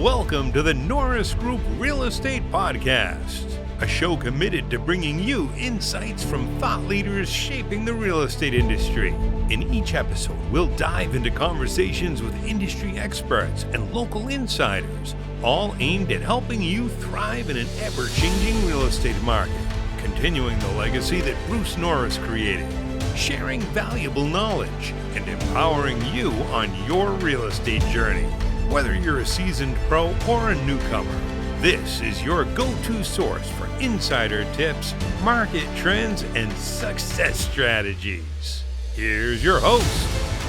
Welcome to the Norris Group Real Estate Podcast, a show committed to bringing you insights from thought leaders shaping the real estate industry. In each episode, we'll dive into conversations with industry experts and local insiders, all aimed at helping you thrive in an ever-changing real estate market, continuing the legacy that Bruce Norris created, sharing valuable knowledge, and empowering you on your real estate journey. Whether you're a seasoned pro or a newcomer, this is your go-to source for insider tips, market trends, and success strategies. Here's your host,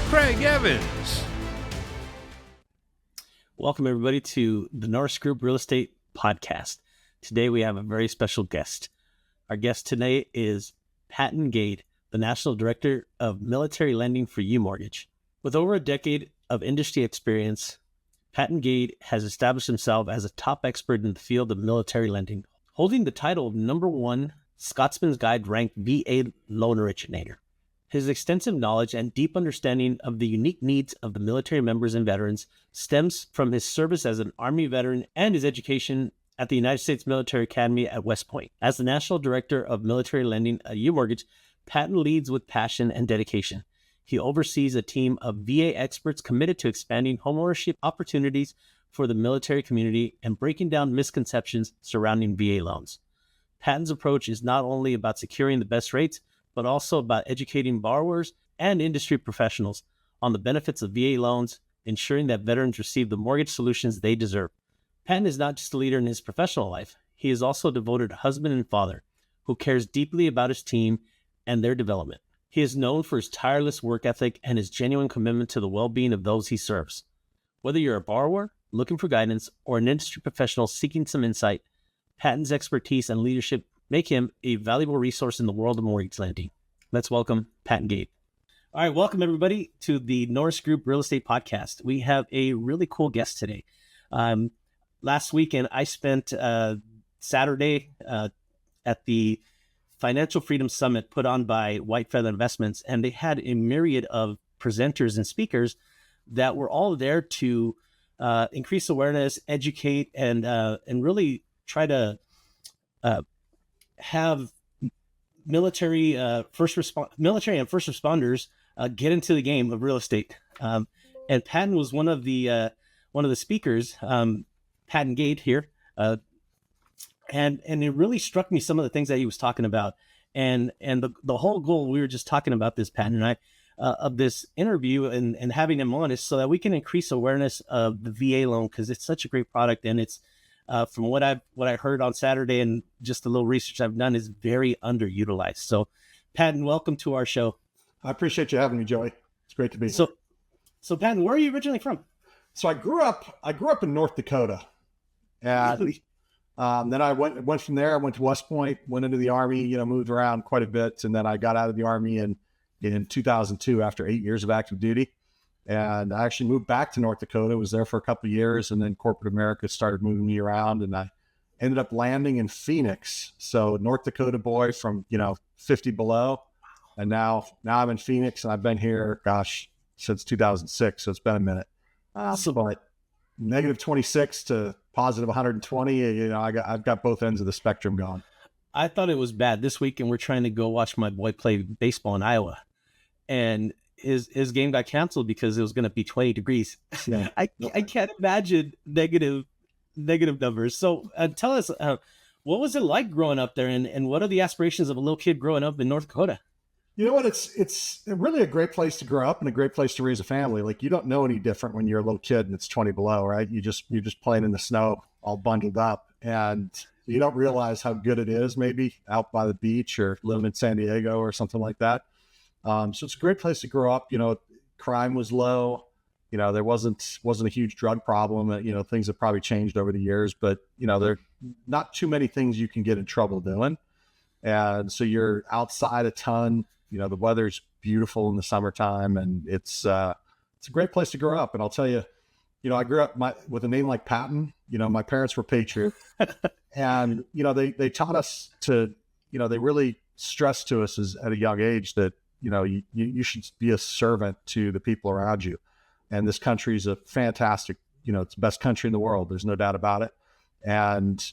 Craig Evans. Welcome, everybody, to the Norris Group Real Estate Podcast. Today, we have a very special guest. Our guest today is Patton Gade, the National Director of Military Lending for UMortgage. With over a decade of industry experience, Patton Gade has established himself as a top expert in the field of military lending, holding the title of #1 Scotsman's Guide ranked VA loan originator. His extensive knowledge and deep understanding of the unique needs of the military members and veterans stems from his service as an Army veteran and his education at the United States Military Academy at West Point. As the National Director of Military Lending at UMortgage, Patton leads with passion and dedication. He oversees a team of VA experts committed to expanding homeownership opportunities for the military community and breaking down misconceptions surrounding VA loans. Patton's approach is not only about securing the best rates, but also about educating borrowers and industry professionals on the benefits of VA loans, ensuring that veterans receive the mortgage solutions they deserve. Patton is not just a leader in his professional life. He is also a devoted husband and father who cares deeply about his team and their development. He is known for his tireless work ethic and his genuine commitment to the well-being of those he serves. Whether you're a borrower looking for guidance or an industry professional seeking some insight, Patton's expertise and leadership make him a valuable resource in the world of mortgage lending. Let's welcome Patton Gade. All right, welcome everybody to the Norris Group Real Estate Podcast. We have a really cool guest today. Last weekend, I spent Saturday at the Financial Freedom Summit put on by White Feather Investments, and they had a myriad of presenters and speakers that were all there to increase awareness, educate, and really try to have military and first responders get into the game of real estate. And Patton was one of the speakers, Patton Gade here. And it really struck me some of the things that he was talking about, and the whole goal we were just talking about this, Patton and I, of this interview and having him on is so that we can increase awareness of the VA loan, because it's such a great product, and it's from what I heard on Saturday and just the little research I've done is very underutilized. So, Patton, welcome to our show. I appreciate you having me, Joey. It's great to be here. So Patton, where are you originally from? So I grew up in North Dakota, and then I went from there. I went to West Point, went into the Army, moved around quite a bit. And then I got out of the Army in 2002 after 8 years of active duty. And I actually moved back to North Dakota, was there for a couple of years. And then corporate America started moving me around, and I ended up landing in Phoenix. So North Dakota boy from, 50 below. And now I'm in Phoenix, and I've been here, since 2006. So it's been a minute. Awesome. But negative 26 to positive 120, I've got both ends of the spectrum going. I thought it was bad. This weekend, we're trying to go watch my boy play baseball in Iowa, and his game got canceled because it was going to be 20 degrees. Yeah. I can't imagine negative numbers. So tell us, what was it like growing up there, and what are the aspirations of a little kid growing up in North Dakota? You know what? It's really a great place to grow up and a great place to raise a family. Like, you don't know any different when you're a little kid and it's 20 below, right? You're just playing in the snow, all bundled up, and you don't realize how good it is maybe out by the beach or living in San Diego or something like that. So it's a great place to grow up. Crime was low. There wasn't a huge drug problem. Things have probably changed over the years, but there are not too many things you can get in trouble doing. And so you're outside a ton. The weather's beautiful in the summertime, and it's a great place to grow up. And I'll tell you, I grew up with a name like Patton. My parents were patriots, and they taught us to, they really stressed to us at a young age that you should be a servant to the people around you. And this country is a fantastic it's the best country in the world. There's no doubt about it. And,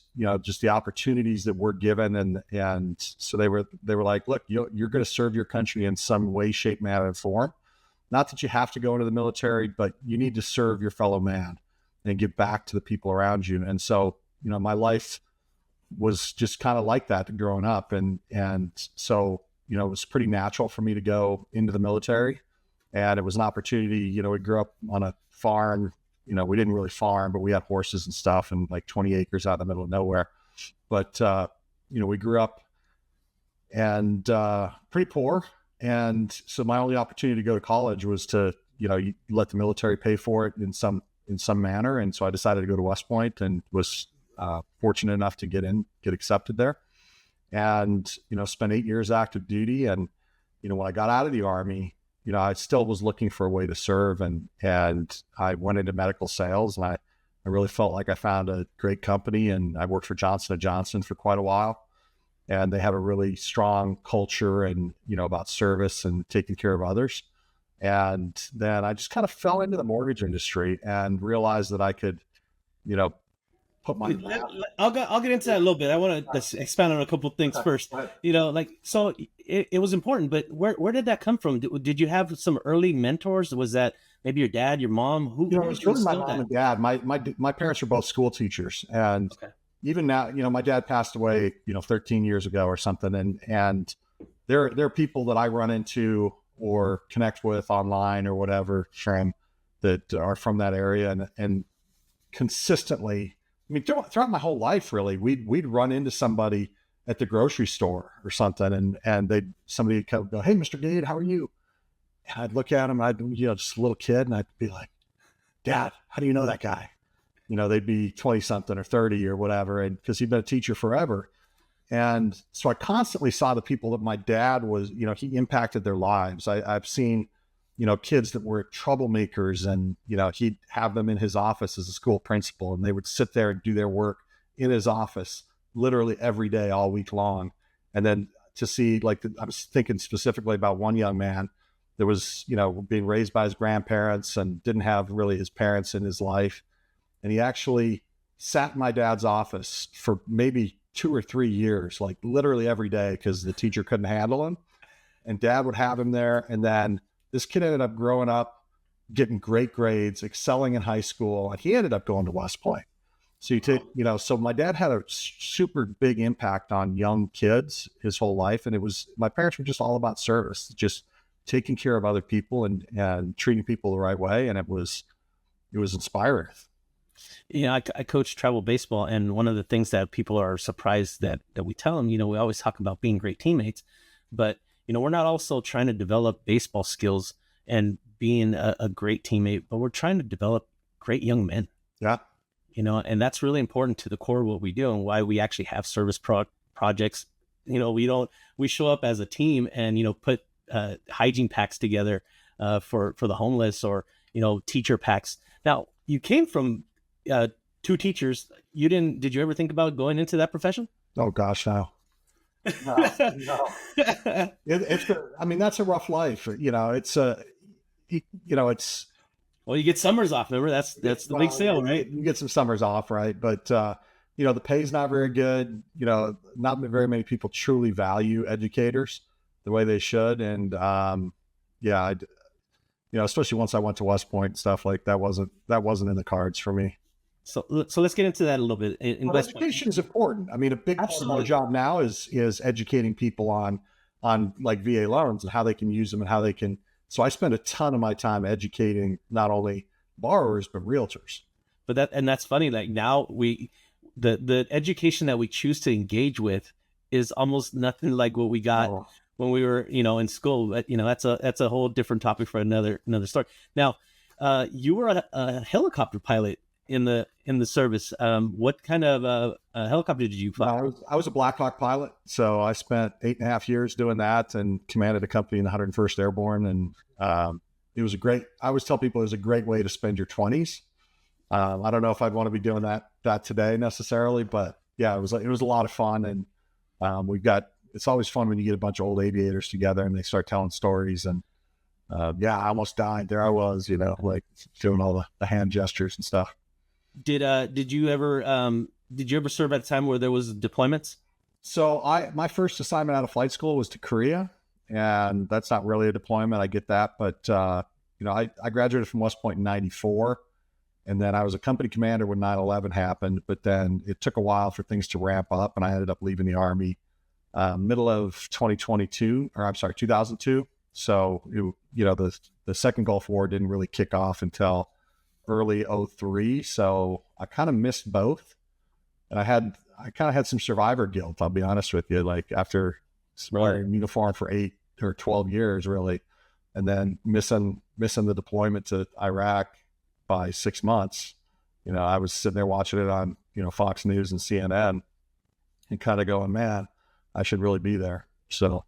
just the opportunities that we're given. And so they were like, look, you're going to serve your country in some way, shape, manner, and form. Not that you have to go into the military, but you need to serve your fellow man and give back to the people around you. And so, my life was just kind of like that growing up. And so, it was pretty natural for me to go into the military, and it was an opportunity. We grew up on a farm. We didn't really farm, but we had horses and stuff and like 20 acres out in the middle of nowhere. But, we grew up and pretty poor. And so my only opportunity to go to college was to, you let the military pay for it in some manner. And so I decided to go to West Point and was fortunate enough to get accepted there, and, spent 8 years active duty. And, when I got out of the Army, I still was looking for a way to serve, and I went into medical sales, and I really felt like I found a great company, and I worked for Johnson & Johnson for quite a while. And they have a really strong culture and, about service and taking care of others. And then I just kind of fell into the mortgage industry and realized that I could, put my... I'll get into that a little bit. I want to expand on a couple of things first. So it was important, but where did that come from? Did you have some early mentors? Was that maybe your dad, your mom? Who it was really my mom and dad. My parents were both school teachers, and even now, my dad passed away, 13 years ago or something. And there are people that I run into or connect with online or whatever that are from that area. And consistently, throughout my whole life, really, we'd run into somebody at the grocery store or something. And somebody would come, go, "Hey, Mr. Gade, how are you?" And I'd look at him, I'd, just a little kid, and I'd be like, "Dad, how do you know that guy?" They'd be 20 something or 30 or whatever. And because he'd been a teacher forever. And so I constantly saw the people that my dad was, he impacted their lives. I've seen, kids that were troublemakers, and, he'd have them in his office as a school principal, and they would sit there and do their work in his office literally every day, all week long. And then to see, I was thinking specifically about one young man that was, being raised by his grandparents and didn't have really his parents in his life. And he actually sat in my dad's office for maybe 2 or 3 years, like literally every day, because the teacher couldn't handle him. And dad would have him there. And then this kid ended up growing up, getting great grades, excelling in high school. And he ended up going to West Point. So so my dad had a super big impact on young kids his whole life. And my parents were just all about service, just taking care of other people and treating people the right way. And it was inspiring. I coach travel baseball, and one of the things that people are surprised that we tell them, we always talk about being great teammates, but, we're not also trying to develop baseball skills and being a great teammate, but we're trying to develop great young men. Yeah. And that's really important to the core of what we do and why we actually have service projects. We show up as a team and, put hygiene packs together for the homeless, or, teacher packs. Now, you came from 2 teachers. Did you ever think about going into that profession? Oh gosh, no. No. That's a rough life. Well, you get summers off. Remember, that's the big sale, right? You get some summers off, right? But the pay's not very good. Not very many people truly value educators the way they should. And especially once I went to West Point and stuff, like that wasn't in the cards for me. So let's get into that a little bit. Education is important. A big part of our job now is educating people on like VA loans and how they can use them and how they can. So I spend a ton of my time educating not only borrowers but realtors. But that's funny. Like now the education that we choose to engage with is almost nothing like what we got when we were, in school. But, that's a whole different topic for another story. Now, you were a helicopter pilot in the service. What kind of helicopter did you fly? I was a Black Hawk pilot. So I spent 8.5 years doing that and commanded a company in the 101st Airborne. And it was I always tell people it was a great way to spend your 20s. I don't know if I'd want to be doing that today necessarily, but yeah, it was a lot of fun. And it's always fun when you get a bunch of old aviators together and they start telling stories. And I almost died. There I was, like doing all the hand gestures and stuff. Did you ever serve at a time where there was deployments? So my first assignment out of flight school was to Korea, and that's not really a deployment. I get that, but I graduated from West Point in '94, and then I was a company commander when 9/11 happened. But then it took a while for things to ramp up, and I ended up leaving the Army middle of 2002. So the second Gulf War didn't really kick off until early '03. So I kind of missed both, and I kind of had some survivor guilt. I'll be honest with you. Like after wearing uniform for 8 or 12 years, really, and then missing the deployment to Iraq by 6 months. I was sitting there watching it on Fox News and CNN, and kind of going, man, I should really be there. So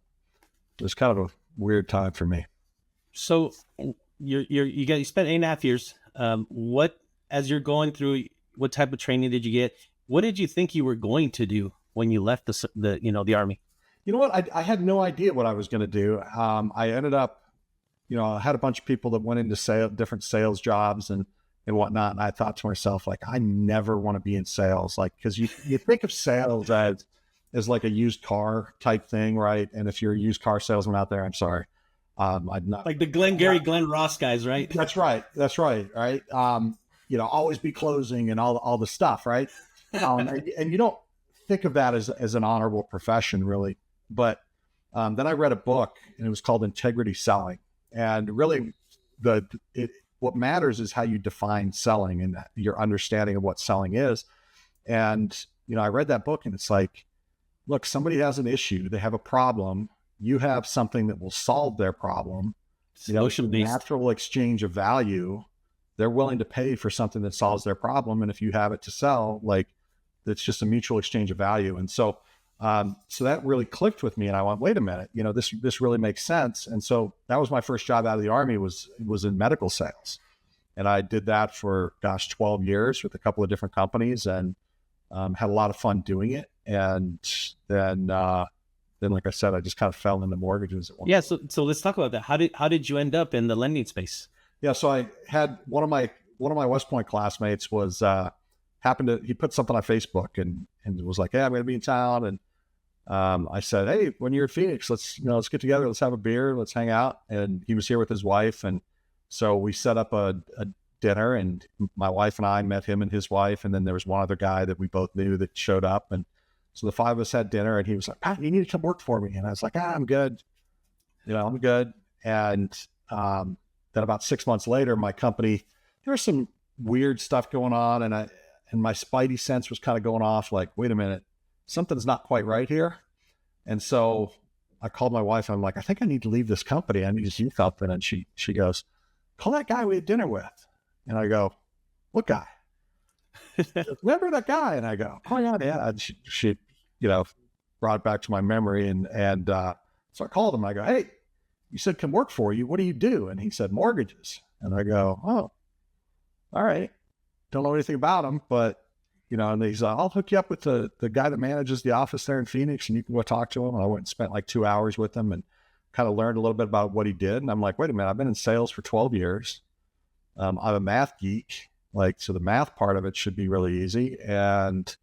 it was kind of a weird time for me. So you spent 8.5 years. As you're going through, what type of training did you get? What did you think you were going to do when you left the Army? You know what? I had no idea what I was going to do. I ended up, I had a bunch of people that went into different sales jobs and whatnot. And I thought to myself, like, I never want to be in sales. Like, cause you think of sales as like a used car type thing, right? And if you're a used car salesman out there, I'm sorry. I'd not like the Glenn Ross guys, right? That's right. Right. Always be closing and all the stuff, right? And you don't think of that as an honorable profession, really. But then I read a book, and it was called Integrity Selling. And really, what matters is how you define selling and your understanding of what selling is. And I read that book, and it's like, look, somebody has an issue, they have a problem. You have something that will solve their problem. Solution-based. Natural exchange of value. They're willing to pay for something that solves their problem, and if you have it to sell, like, it's just a mutual exchange of value. And so that really clicked with me, and I went, wait a minute, this really makes sense. And so that was my first job out of the Army was in medical sales. And I did that for, 12 years with a couple of different companies, and had a lot of fun doing it. And then, like I said, I just kind of fell into mortgages. Yeah. So let's talk about that. How did you end up in the lending space? Yeah. So I had one of my West Point classmates was, he put something on Facebook and was like, hey, I'm going to be in town. And I said, hey, when you're in Phoenix, let's get together. Let's have a beer. Let's hang out. And he was here with his wife. And so we set up a dinner, and my wife and I met him and his wife. And then there was one other guy that we both knew that showed up. And so the five of us had dinner, and he was like, Pat, you need to come work for me. And I was like, I'm good. I'm good. And then about 6 months later, my company, there was some weird stuff going on. And my spidey sense was kind of going off, like, wait a minute, something's not quite right here. And so I called my wife, and I'm like, I think I need to leave this company. I need to do something. And she goes, call that guy we had dinner with. And I go, what guy? Remember that guy? And I go, oh yeah. And she brought it back to my memory. And so I called him. I go, hey, you said come work for you. What do you do? And he said mortgages. And I go, oh, all right. Don't know anything about him, but and he's like, I'll hook you up with the guy that manages the office there in Phoenix, and you can go talk to him. And I went and spent like 2 hours with him and kind of learned a little bit about what he did. And I'm like, wait a minute, I've been in sales for 12 years. I'm a math geek. So the math part of it should be really easy. And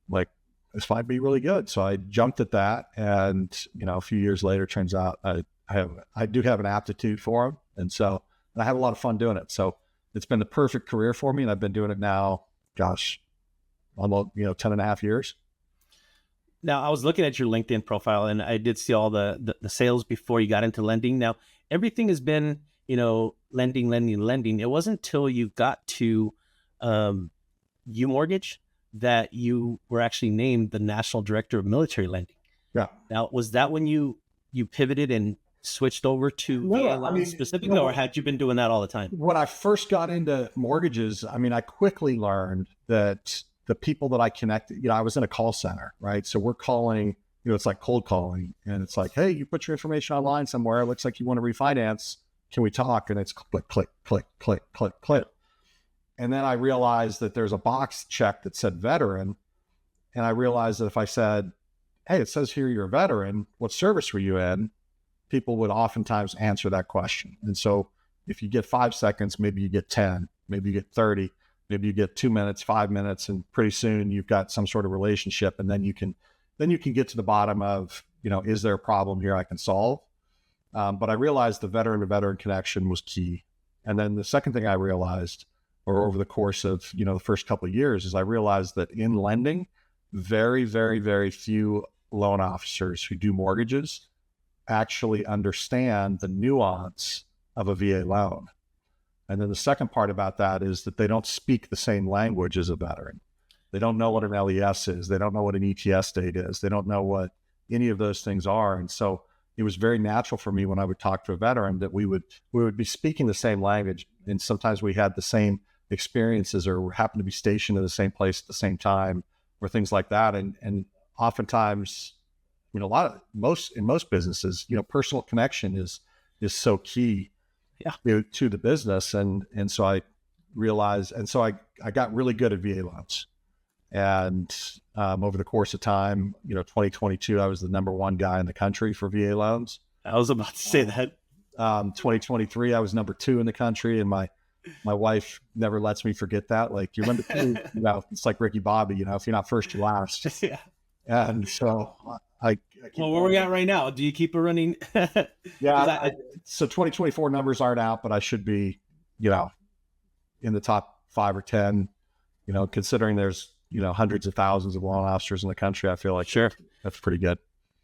like, this might be really good. So I jumped at that. And, a few years later, turns out I do have an aptitude for them. And I have a lot of fun doing it. So it's been the perfect career for me. And I've been doing it now, almost, 10 and a half years. Now, I was looking at your LinkedIn profile, and I did see all the sales before you got into lending. Now, everything has been, lending. It wasn't until you got to UMortgage that you were actually named the National Director of Military Lending. Yeah. Now, was that when you pivoted and switched over to specifically, or had you been doing that all the time? When I first got into mortgages, I quickly learned that the people that I connected, I was in a call center, right? So we're calling, it's like cold calling, and it's like, hey, you put your information online somewhere. It looks like you want to refinance. Can we talk? And it's click, click, click, click, click, click. And then I realized that there's a box check that said veteran. And I realized that if I said, hey, it says here you're a veteran, what service were you in? People would oftentimes answer that question. And so if you get 5 seconds, maybe you get 10, maybe you get 30, Maybe you get 2 minutes, 5 minutes, and pretty soon you've got some sort of relationship, and then you can get to the bottom of, is there a problem here I can solve? But I realized the veteran-to-veteran connection was key. And then the second thing I realized, or over the course of, the first couple of years, is I realized that in lending, very, very, very few loan officers who do mortgages actually understand the nuance of a VA loan. And then the second part about that is that they don't speak the same language as a veteran. They don't know what an LES is. They don't know what an ETS date is. They don't know what any of those things are. And so it was very natural for me when I would talk to a veteran that we would be speaking the same language. And sometimes we had the same experiences or happened to be stationed in the same place at the same time or things like that. And oftentimes, in most businesses, personal connection is so key to the business. And so I realized, and so I got really good at VA loans. And over the course of time, 2022, I was the number one guy in the country for VA loans. I was about to say that. 2023, I was number 2 in the country, and my wife never lets me forget that. Like, you're number 2, it's like Ricky Bobby, if you're not first, you're last. Yeah. And so I well, where we at right now? Do you keep a running? Yeah. So 2024 numbers aren't out, but I should be, in the top 5 or 10, considering there's, hundreds of thousands of loan officers in the country. I feel like that's pretty good.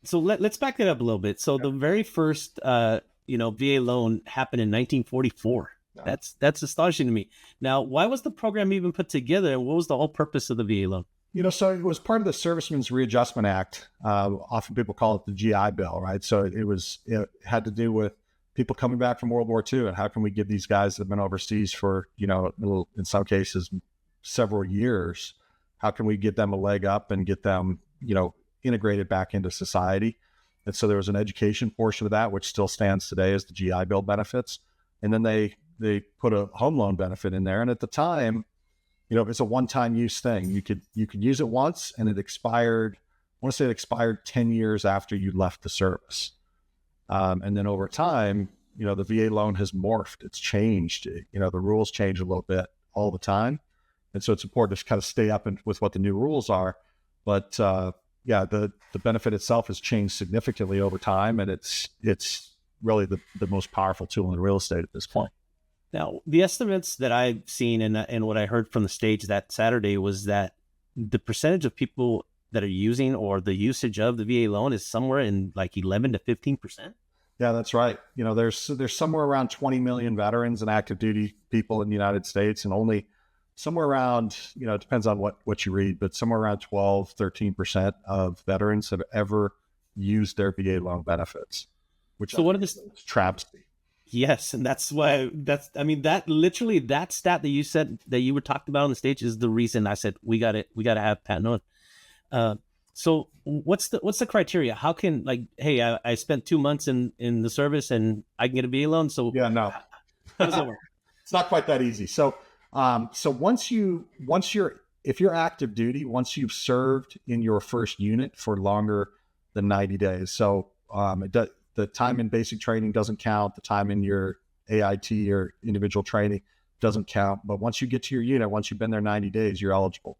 So let's back it up a little bit. So the very first, VA loan happened in 1944. Yeah. That's astonishing to me. Now, why was the program even put together, and what was the whole purpose of the VA loan? So it was part of the Servicemen's Readjustment Act. Often people call it the GI Bill, right? So it had to do with people coming back from World War II, and how can we give these guys that have been overseas for, in some cases, several years, how can we get them a leg up and get them, integrated back into society? And so there was an education portion of that, which still stands today as the GI Bill benefits. And then they put a home loan benefit in there. And at the time, it's a one-time use thing. You could use it once, and it expired. I want to say it expired 10 years after you left the service. And then over time, the VA loan has morphed. It's changed. The rules change a little bit all the time. And so it's important to kind of stay up with what the new rules are. But the benefit itself has changed significantly over time. And it's really the most powerful tool in real estate at this point. Now, the estimates that I've seen and what I heard from the stage that Saturday was that the percentage of people that are using or the usage of the VA loan is somewhere in like 11 to 15%. Yeah, that's right. There's somewhere around 20 million veterans and active duty people in the United States, and only somewhere around, it depends on what you read, but somewhere around 12, 13% of veterans have ever used their VA loan benefits, which so what are the travesty. Yes, and that's why that stat that you said that you were talking about on the stage is the reason I said we got to have Patton on. So what's the criteria? How can, hey, I spent 2 months in the service and I can get a VA loan? So yeah, no, how does that work? It's not quite that easy. So if you're active duty, once you've served in your first unit for longer than 90 days, so the time in basic training doesn't count. The time in your AIT or individual training doesn't count. But once you get to your unit, once you've been there 90 days, you're eligible.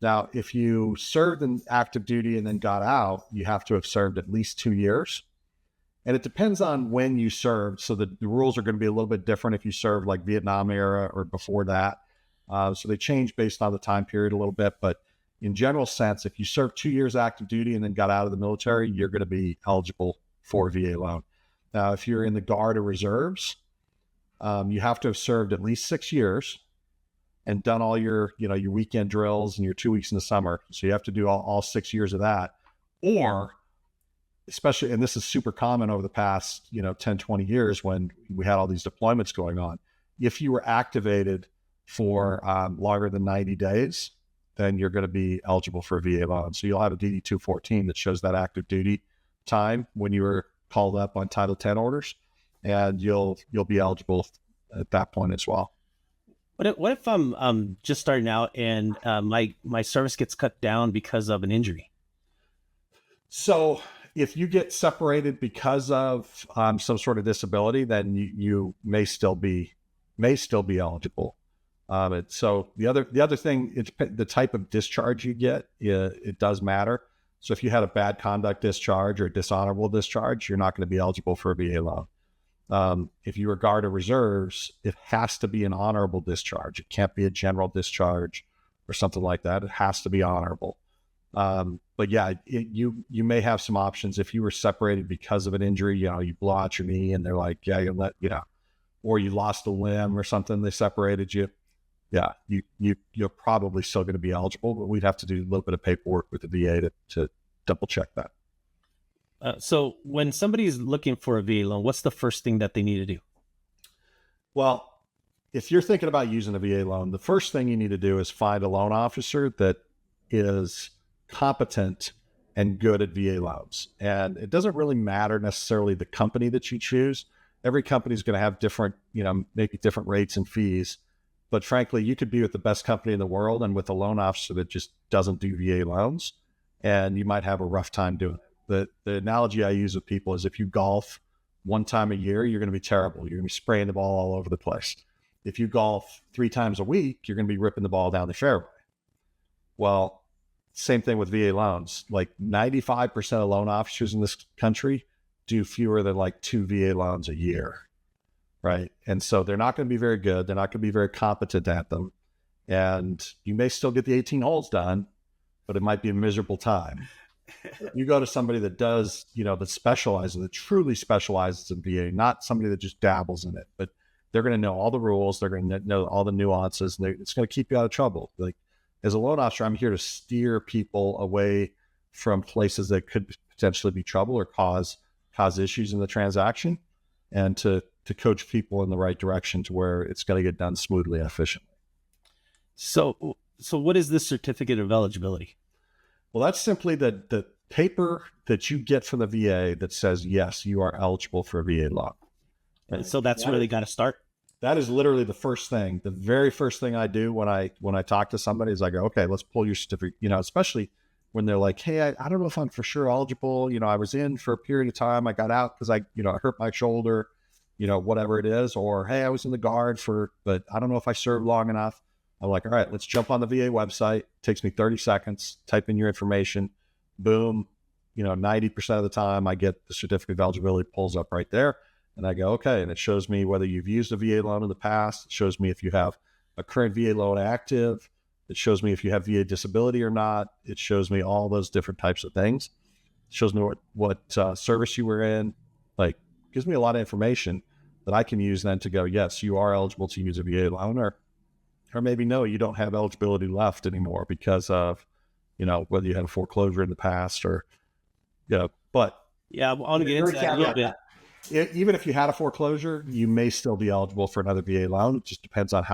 Now, if you served in active duty and then got out, you have to have served at least 2 years. And it depends on when you served. So the rules are going to be a little bit different if you served like Vietnam era or before that. So they change based on the time period a little bit. But in general sense, if you served 2 years active duty and then got out of the military, you're going to be eligible for a VA loan. Now, if you're in the Guard or Reserves, you have to have served at least 6 years and done all your weekend drills and your 2 weeks in the summer. So you have to do all 6 years of that. Or, especially, and this is super common over the past, 10, 20 years when we had all these deployments going on, if you were activated for longer than 90 days, then you're going to be eligible for a VA loan. So you'll have a DD-214 that shows that active duty time when you were called up on Title 10 orders, and you'll be eligible at that point as well. What if I'm just starting out and my service gets cut down because of an injury? So if you get separated because of some sort of disability, then you may still be eligible. And so the other thing, it's the type of discharge you get. It does matter. So if you had a bad conduct discharge or dishonorable discharge, you're not going to be eligible for a VA loan. If you regard to reserves, it has to be an honorable discharge. It can't be a general discharge or something like that. It has to be honorable. But yeah, you may have some options if you were separated because of an injury. You blow out your knee, and they're like, yeah, or you lost a limb or something. They separated you. Yeah, you're probably still going to be eligible, but we'd have to do a little bit of paperwork with the VA to double check that. So when somebody's looking for a VA loan, what's the first thing that they need to do? Well, if you're thinking about using a VA loan, the first thing you need to do is find a loan officer that is competent and good at VA loans. And it doesn't really matter necessarily the company that you choose. Every company is going to have different, maybe different rates and fees. But frankly, you could be with the best company in the world and with a loan officer that just doesn't do VA loans, and you might have a rough time doing it. The analogy I use with people is if you golf one time a year, you're going to be terrible. You're going to be spraying the ball all over the place. If you golf 3 times a week, you're going to be ripping the ball down the fairway. Well, same thing with VA loans. Like 95% of loan officers in this country do fewer than like 2 VA loans a year. Right. And so they're not going to be very good. They're not going to be very competent at them. And you may still get the 18 holes done, but it might be a miserable time. You go to somebody that does, that specializes, that truly specializes in VA, not somebody that just dabbles in it, but they're going to know all the rules. They're going to know all the nuances. And it's going to keep you out of trouble. Like as a loan officer, I'm here to steer people away from places that could potentially be trouble or cause issues in the transaction, and to coach people in the right direction to where it's going to get done smoothly and efficiently. So what is this certificate of eligibility? Well, that's simply the paper that you get from the VA that says, yes, you are eligible for a VA loan. And so that's where they got to start? That is literally the first thing. The very first thing I do when I talk to somebody is I go, okay, let's pull your certificate, especially when they're like, hey, I don't know if I'm for sure eligible. I was in for a period of time. I got out because I hurt my shoulder, whatever it is. Or, hey, I was in the guard but I don't know if I served long enough. I'm like, all right, let's jump on the VA website. It takes me 30 seconds, type in your information, boom. 90% of the time I get the certificate of eligibility pulls up right there. And I go, okay. And it shows me whether you've used a VA loan in the past. It shows me if you have a current VA loan active. It shows me if you have VA disability or not. It shows me all those different types of things. It shows me what service you were in. Like, gives me a lot of information that I can use then to go, yes, you are eligible to use a VA loan, or maybe no, you don't have eligibility left anymore because of, whether you had a foreclosure in the past or, but. Yeah, I want to get into that a little bit. Even if you had a foreclosure, you may still be eligible for another VA loan. It just depends on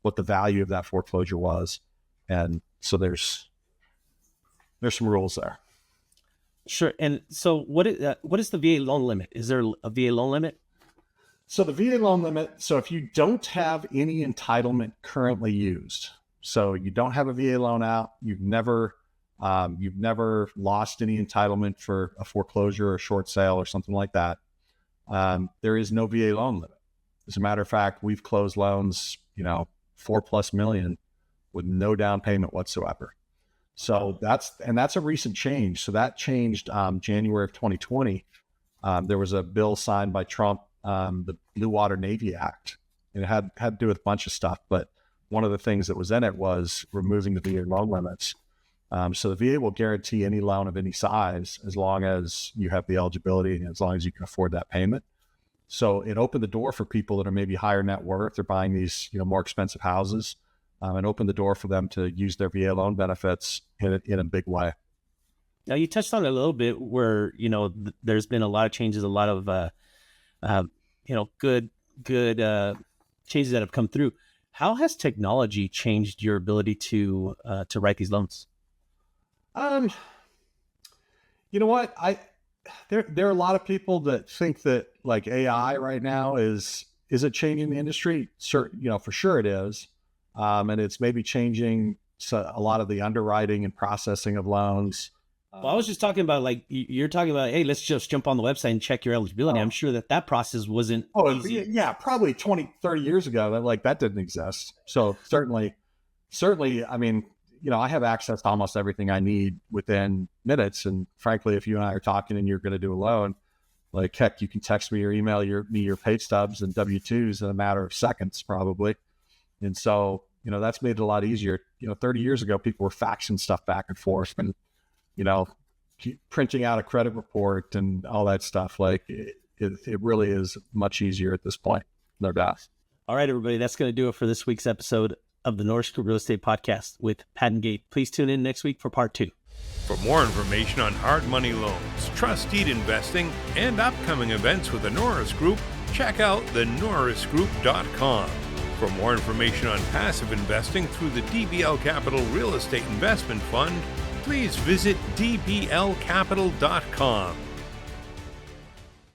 what the value of that foreclosure was. And so there's some rules there. Sure. And so what is the VA loan limit? Is there a VA loan limit? So the VA loan limit, so if you don't have any entitlement currently used, so you don't have a VA loan out, you've never lost any entitlement for a foreclosure or a short sale or something like that, there is no VA loan limit. As a matter of fact, we've closed loans, $4+ million with no down payment whatsoever. So that's a recent change. So that changed January of 2020. There was a bill signed by Trump, the Blue Water Navy Act, and it had to do with a bunch of stuff. But one of the things that was in it was removing the VA loan limits. So the VA will guarantee any loan of any size as long as you have the eligibility and as long as you can afford that payment. So it opened the door for people that are maybe higher net worth. They're buying these, more expensive houses, and opened the door for them to use their VA loan benefits in a big way. Now you touched on it a little bit where, there's been a lot of changes, a lot of, good changes that have come through. How has technology changed your ability to write these loans? You know what? There are a lot of people that think that like AI right now is it changing the industry? For sure it is. And it's maybe changing a lot of the underwriting and processing of loans. Well, I was just talking about, like, you're talking about, hey, let's just jump on the website and check your eligibility. I'm sure that process wasn't easy. Yeah, probably 20, 30 years ago, that didn't exist. So certainly, I mean, I have access to almost everything I need within minutes. And frankly, if you and I are talking and you're going to do a loan, like, heck, you can text me or email me your pay stubs and W-2s in a matter of seconds, probably. And so, that's made it a lot easier. 30 years ago, people were faxing stuff back and forth and, printing out a credit report and all that stuff. Like, it really is much easier at this point. No doubt. All right, everybody, that's going to do it for this week's episode of the Norris Group Real Estate Podcast with Patton Gade. Please tune in next week for part 2. For more information on hard money loans, trust deed investing, and upcoming events with the Norris Group, check out thenorrisgroup.com. For more information on passive investing through the DBL Capital Real Estate Investment Fund, please visit dblcapital.com.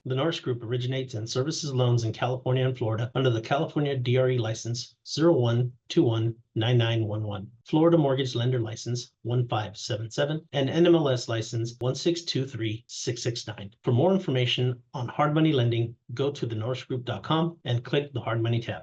The Norris Group originates and services loans in California and Florida under the California DRE license 01219911, Florida Mortgage Lender license 1577, and NMLS license 1623669. For more information on hard money lending, go to thenorrisgroup.com and click the hard money tab.